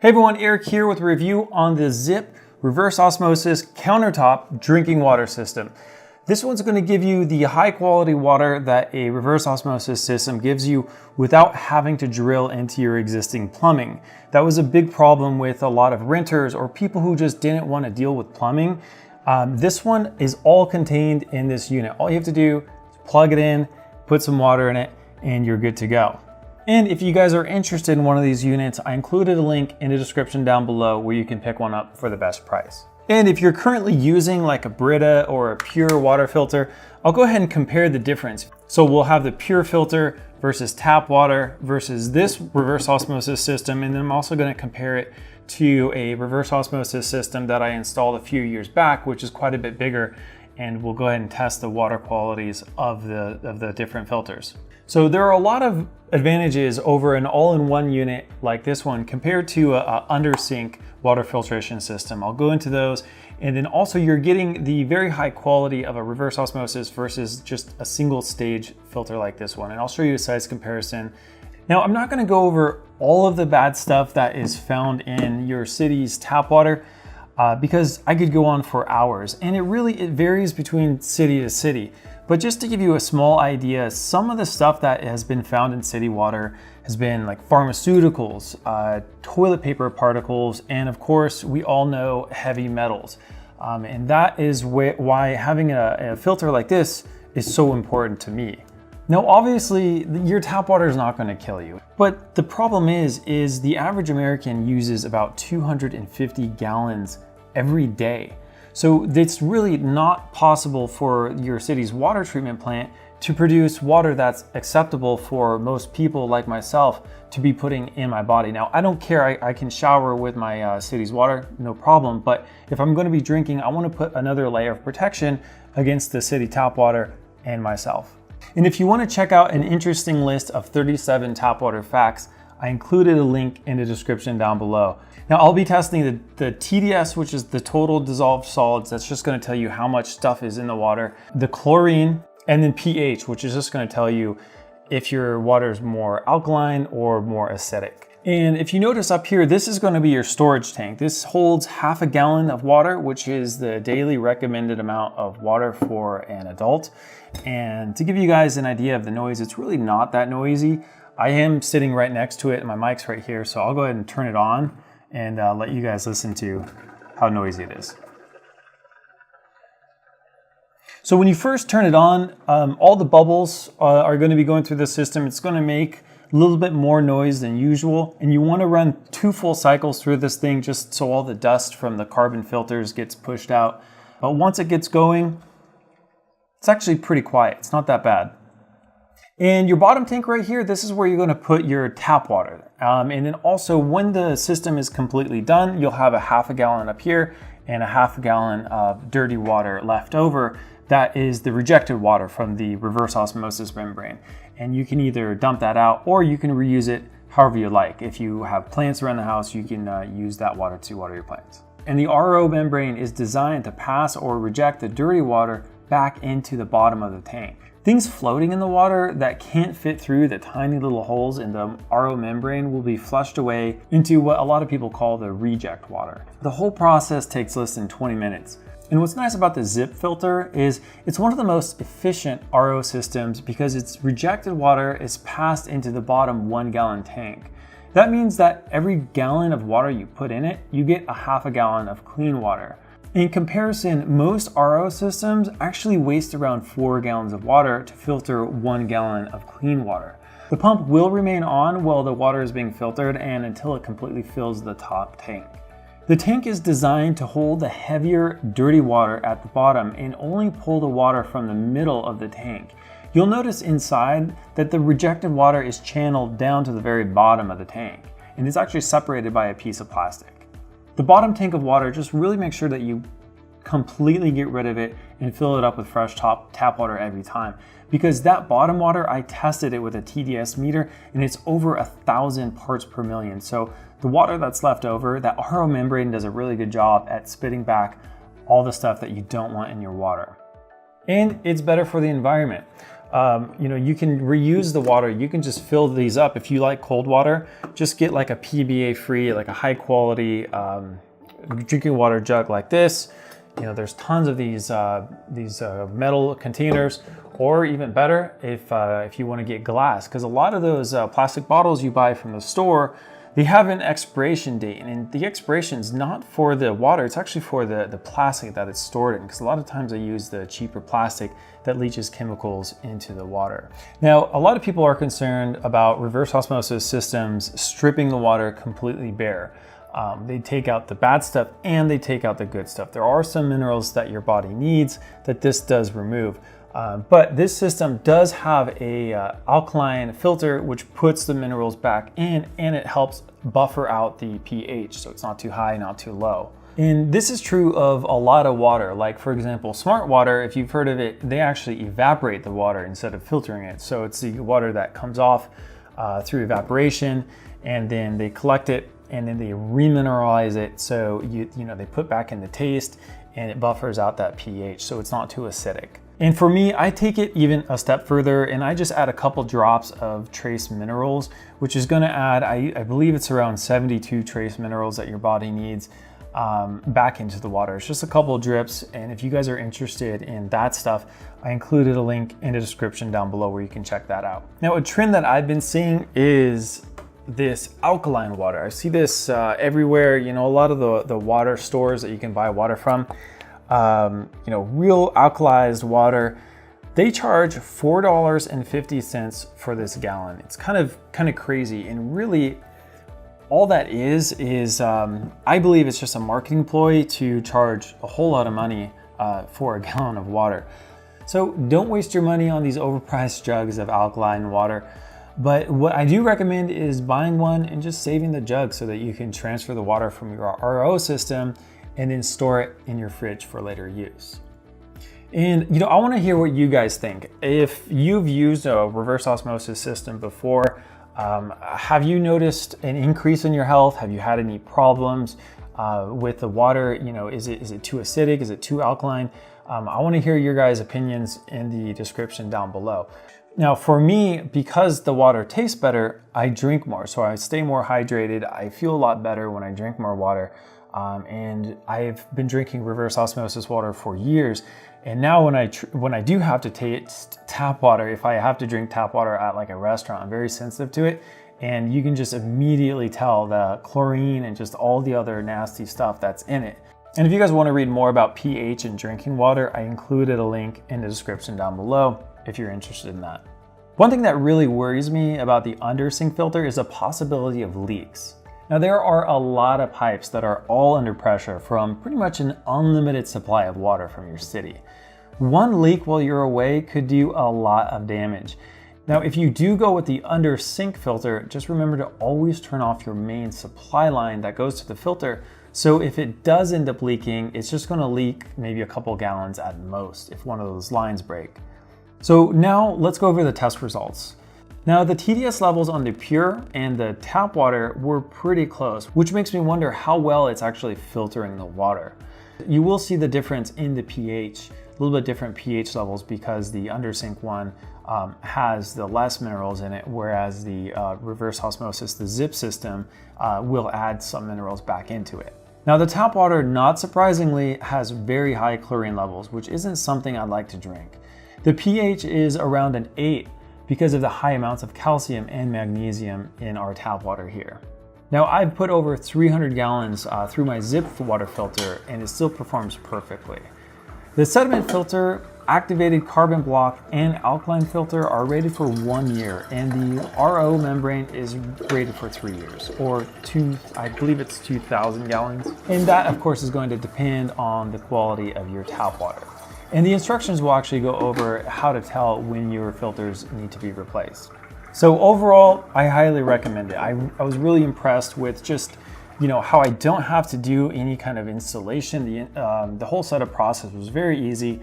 Hey everyone, Eric here with a review on the Zip Reverse Osmosis countertop drinking water system. This one's going to give you the high quality water that a reverse osmosis system gives you without having to drill into your existing plumbing. That was a big problem with a lot of renters or people who just didn't want to deal with plumbing. This one is all contained in this unit. All you have to do is plug it in, put some water in it, and you're good to go. And if you guys are interested in one of these units, I included a link in the description down below where you can pick one up for the best price. And if you're currently using like a Brita or a Purr water filter, I'll go ahead and compare the difference. So we'll have the Purr filter versus tap water versus this reverse osmosis system. And then I'm also going to compare it to a reverse osmosis system that I installed a few years back, which is quite a bit bigger. And we'll go ahead and test the water qualities of the different filters. So there are a lot of advantages over an all-in-one unit like this one compared to a under-sink water filtration system. I'll go into those, and then also you're getting the very high quality of a reverse osmosis versus just a single stage filter like this one. And I'll show you a size comparison. Now, I'm not going to go over all of the bad stuff that is found in your city's tap water because I could go on for hours, and it varies between city to city. But just to give you a small idea, some of the stuff that has been found in city water has been like pharmaceuticals, toilet paper particles, and of course, we all know heavy metals. And that is why having a filter like this is so important to me. Now, obviously, your tap water is not going to kill you. But the problem is the average American uses about 250 gallons every day. So it's really not possible for your city's water treatment plant to produce water that's acceptable for most people like myself to be putting in my body. Now, I don't care, I can shower with my city's water, no problem, but if I'm gonna be drinking, I wanna put another layer of protection against the city tap water and myself. And if you wanna check out an interesting list of 37 tap water facts, I included a link in the description down below. Now I'll be testing the TDS, which is the total dissolved solids. That's just gonna tell you how much stuff is in the water. The chlorine, and then pH, which is just gonna tell you if your water is more alkaline or more acidic. And if you notice up here, this is gonna be your storage tank. This holds half a gallon of water, which is the daily recommended amount of water for an adult. And to give you guys an idea of the noise, it's really not that noisy. I am sitting right next to it and my mic's right here, so I'll go ahead and turn it on and let you guys listen to how noisy it is. So when you first turn it on, all the bubbles are going to be going through the system. It's going to make a little bit more noise than usual, and you want to run 2 full cycles through this thing just so all the dust from the carbon filters gets pushed out. But once it gets going, it's actually pretty quiet. It's not that bad. And your bottom tank right here, this is where you're going to put your tap water. And then also when the system is completely done, you'll have a half a gallon up here and a half a gallon of dirty water left over. That is the rejected water from the reverse osmosis membrane. And you can either dump that out or you can reuse it however you like. If you have plants around the house, you can use that water to water your plants. And the RO membrane is designed to pass or reject the dirty water back into the bottom of the tank. Things floating in the water that can't fit through the tiny little holes in the RO membrane will be flushed away into what a lot of people call the reject water. The whole process takes less than 20 minutes. And what's nice about the Zip filter is it's one of the most efficient RO systems because its rejected water is passed into the bottom 1 gallon tank. That means that every gallon of water you put in it, you get a half a gallon of clean water. In comparison, most RO systems actually waste around 4 gallons of water to filter 1 gallon of clean water. The pump will remain on while the water is being filtered and until it completely fills the top tank. The tank is designed to hold the heavier, dirty water at the bottom and only pull the water from the middle of the tank. You'll notice inside that the rejected water is channeled down to the very bottom of the tank, and it's actually separated by a piece of plastic. The bottom tank of water, just really make sure that you completely get rid of it and fill it up with fresh tap water every time. Because that bottom water, I tested it with a TDS meter and it's over 1,000 parts per million. So the water that's left over, that RO membrane does a really good job at spitting back all the stuff that you don't want in your water. And it's better for the environment. You know, you can reuse the water. You can just fill these up. If you like cold water, just get like a PBA free, like a high quality drinking water jug like this. You know, there's tons of these metal containers, or even better, if you want to get glass, because a lot of those plastic bottles you buy from the store, they have an expiration date, and the expiration is not for the water, it's actually for the plastic that it's stored in, because a lot of times they use the cheaper plastic that leaches chemicals into the water. Now, a lot of people are concerned about reverse osmosis systems stripping the water completely bare. They take out the bad stuff and they take out the good stuff. There are some minerals that your body needs that this does remove. But this system does have a alkaline filter, which puts the minerals back in, and it helps buffer out the pH, so it's not too high, not too low. And this is true of a lot of water. Like, for example, smart water, if you've heard of it, they actually evaporate the water instead of filtering it. So it's the water that comes off through evaporation, and then they collect it and then they remineralize it. So you know, they put back in the taste and it buffers out that pH, so it's not too acidic. And for me, I take it even a step further, and I just add a couple drops of trace minerals, which is gonna add, I believe it's around 72 trace minerals that your body needs back into the water. It's just a couple of drips, and if you guys are interested in that stuff, I included a link in the description down below where you can check that out. Now, a trend that I've been seeing is this alkaline water. I see this everywhere. You know, a lot of the water stores that you can buy water from, you know, real alkalized water, they charge $4.50 for this gallon. It's kind of crazy, and really all that is I believe it's just a marketing ploy to charge a whole lot of money for a gallon of water. So don't waste your money on these overpriced jugs of alkaline water. But what I do recommend is buying one and just saving the jug so that you can transfer the water from your RO system and then store it in your fridge for later use. And you know, I want to hear what you guys think. If you've used a reverse osmosis system before, have you noticed an increase in your health? Have you had any problems with the water? You know, is it too acidic? Is it too alkaline? I want to hear your guys' opinions in the description down below. Now, for me, because the water tastes better, I drink more. So I stay more hydrated. I feel a lot better when I drink more water. And I've been drinking reverse osmosis water for years. And now when I do have to taste tap water, if I have to drink tap water at like a restaurant, I'm very sensitive to it. And you can just immediately tell the chlorine and just all the other nasty stuff that's in it. And if you guys want to read more about pH in drinking water, I included a link in the description down below if you're interested in that. One thing that really worries me about the under sink filter is the possibility of leaks. Now, there are a lot of pipes that are all under pressure from pretty much an unlimited supply of water from your city. One leak while you're away could do a lot of damage. Now, if you do go with the under sink filter, just remember to always turn off your main supply line that goes to the filter. So if it does end up leaking, it's just going to leak maybe a couple gallons at most if one of those lines break. So now let's go over the test results. Now, the TDS levels on the Purr and the tap water were pretty close, which makes me wonder how well it's actually filtering the water. You will see the difference in the pH, a little bit different pH levels, because the undersink one has the less minerals in it, whereas the reverse osmosis, the zip system, will add some minerals back into it. Now, the tap water, not surprisingly, has very high chlorine levels, which isn't something I'd like to drink. The pH is around an 8 because of the high amounts of calcium and magnesium in our tap water here. Now, I've put over 300 gallons through my zip water filter, and it still performs perfectly. The sediment filter, activated carbon block, and alkaline filter are rated for 1 year, and the RO membrane is rated for 3 years, or I believe it's 2,000 gallons. And that, of course, is going to depend on the quality of your tap water. And the instructions will actually go over how to tell when your filters need to be replaced. So overall, I highly recommend it. I was really impressed with just, you know, how I don't have to do any kind of installation. The whole setup process was very easy,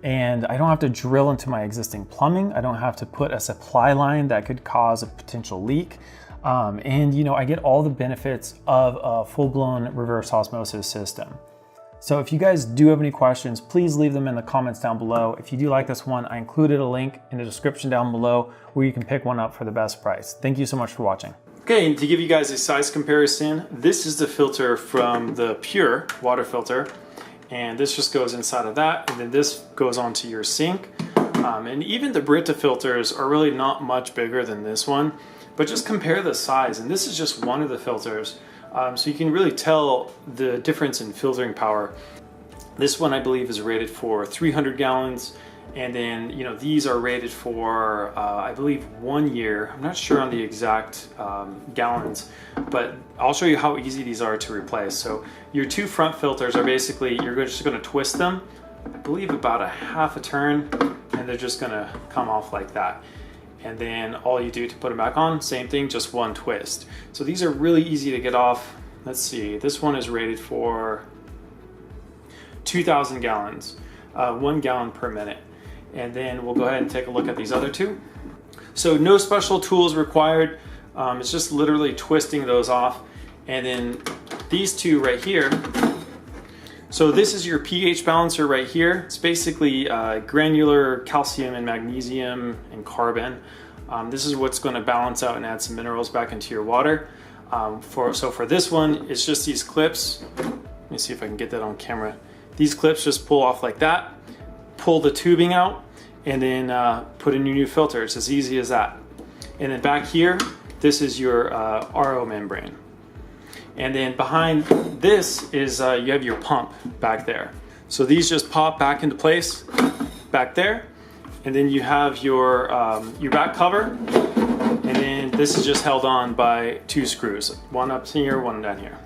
and I don't have to drill into my existing plumbing. I don't have to put a supply line that could cause a potential leak. And you know, I get all the benefits of a full-blown reverse osmosis system. So if you guys do have any questions, please leave them in the comments down below. If you do like this one, I included a link in the description down below where you can pick one up for the best price. Thank you so much for watching. Okay, and to give you guys a size comparison, this is the filter from the Purr water filter, and this just goes inside of that, and then this goes onto your sink. And even the Brita filters are really not much bigger than this one, but just compare the size, and this is just one of the filters. So you can really tell the difference in filtering power. This one I believe is rated for 300 gallons, and then these are rated for I believe 1 year. I'm not sure on the exact gallons, but I'll show you how easy these are to replace. So your two front filters are basically, you're just going to twist them, I believe about a half a turn, and they're just going to come off like that. And then all you do to put them back on, same thing, just one twist. So these are really easy to get off. Let's see, this one is rated for 2,000 gallons, 1 gallon per minute. And then we'll go ahead and take a look at these other two. So no special tools required. It's just literally twisting those off. And then these two right here. So this is your pH balancer right here. It's basically granular calcium and magnesium and carbon. This is what's going to balance out and add some minerals back into your water. So for this one, it's just these clips. Let me see if I can get that on camera. These clips just pull off like that, pull the tubing out, and then put in your new filter. It's as easy as that. And then back here, this is your RO membrane. And then behind this is you have your pump back there. So these just pop back into place back there. And then you have your back cover. And then this is just held on by 2 screws. One up here, one down here.